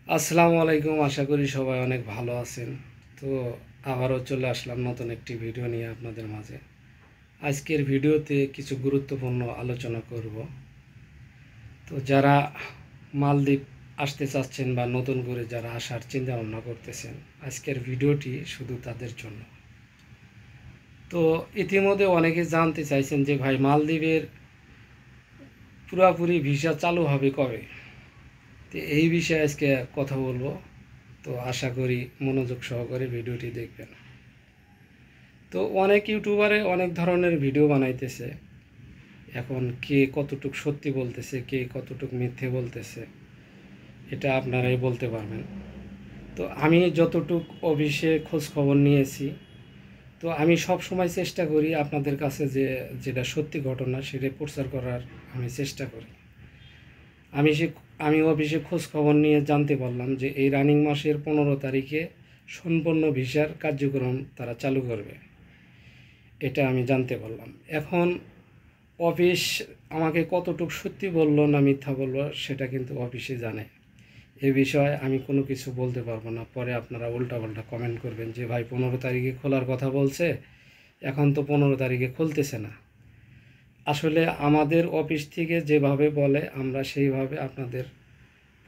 আসসালামু আলাইকুম। আশা করি সবাই অনেক ভালো আছেন। তো আবারও চলে আসলাম নতুন একটি ভিডিও নিয়ে আপনাদের মাঝে। আজকের ভিডিওতে কিছু গুরুত্বপূর্ণ আলোচনা করব। তো যারা মালদ্বীপ আসতে চাচ্ছেন বা নতুন করে যারা আসার চিন্তা ভাবনা করতেছেন, আজকের ভিডিওটি শুধু তাদের জন্য। তো ইতিমধ্যে অনেকে জানতে চাইছেন যে ভাই মালদ্বীপের পুরাপুরি ভিসা চালু হবে কবে। তো এই বিষয়ে আজকে কথা বলবো। তো আশা করি মনোযোগ সহকারে ভিডিওটি দেখবেন। তো অনেক ইউটিউবারে অনেক ধরনের ভিডিও বানাইতেছে। এখন কে কতটুক সত্যি বলতেছে, কে কতটুক মিথ্যে বলতেছে, এটা আপনারাই বলতে পারবেন। তো আমি যতটুক অফিসে খোঁজ খবর নিয়েছি, তো আমি সব সময় চেষ্টা করি আপনাদের কাছে যেটা সত্যি ঘটনা সেটা প্রচার করার আমি চেষ্টা করি। আমি অফিসে খোঁজ খবর নিয়ে জানতে পারলাম যে এই রানিং মাসের 15 তারিখে সম্পূর্ণ ভিসার কার্যক্রম তারা চালু করবে। এটা আমি জানতে পারলাম। এখন অফিস আমাকে কতটুকু সত্যি বললো না মিথ্যা বললো সেটা কিন্তু অফিসে জানে। এ বিষয়ে আমি কোনো কিছু বলতে পারবো না। পরে আপনারা উল্টাপাল্টা কমেন্ট করবেন যে ভাই 15 তারিখে খোলার কথা বলছে, এখন তো 15 তারিখে খুলতেছে না। আসলে আমাদের অফিস থেকে যেভাবে বলে আমরা সেইভাবে আপনাদের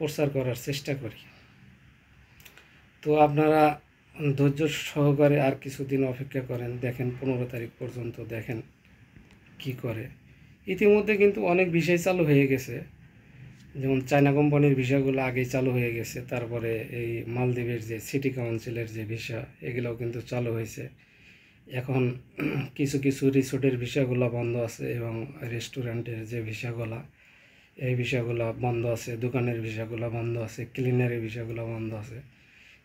প্রচার করার চেষ্টা করি। তো আপনারা ধৈর্য সহকারে আর কিছুদিন অপেক্ষা করেন, দেখেন 15 তারিখ পর্যন্ত দেখেন কি করে। ইতিমধ্যে কিন্তু অনেক ভিসাই চালু হয়ে গেছে, যেমন চায়না কোম্পানির ভিসাগুলো আগেই চালু হয়ে গেছে। তারপরে এই মালদ্বীপের যে সিটি কাউন্সিলের যে ভিসা, এগুলোও কিন্তু চালু হয়েছে। এখন কিছু কিছু রিসোর্টের ভিসাগুলো বন্ধ আছে এবং রেস্টুরেন্টের যে ভিসাগুলো, এই ভিসাগুলো বন্ধ আছে। দোকানের ভিসাগুলো বন্ধ আছে, ক্লিনারের ভিসাগুলো বন্ধ আছে।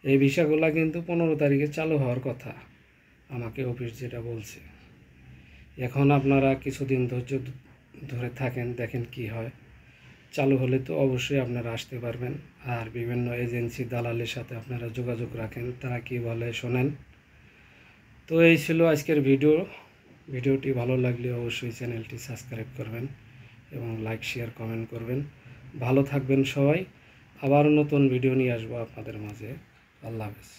এই ভিসাগুলো কিন্তু 15 তারিখে চালু হওয়ার কথা, আমাকে অফিস যেটা বলছে। এখন আপনারা কিছুদিন ধৈর্য ধরে থাকেন, দেখেন কি হয়। চালু হলে তো অবশ্যই আপনারা আসতে পারবেন। আর বিভিন্ন এজেন্সি দালালের সাথে আপনারা যোগাযোগ রাখেন, তারা কি বলে শোনেন। তো এই ছিল আজকের ভিডিওটি ভালো লাগলে অবশ্যই চ্যানেলটি সাবস্ক্রাইব করবেন এবং লাইক শেয়ার কমেন্ট করবেন। ভালো থাকবেন সবাই। আবার নতুন ভিডিও নিয়ে আসবো আপনাদের মাঝে। আল্লাহ হাফেজ।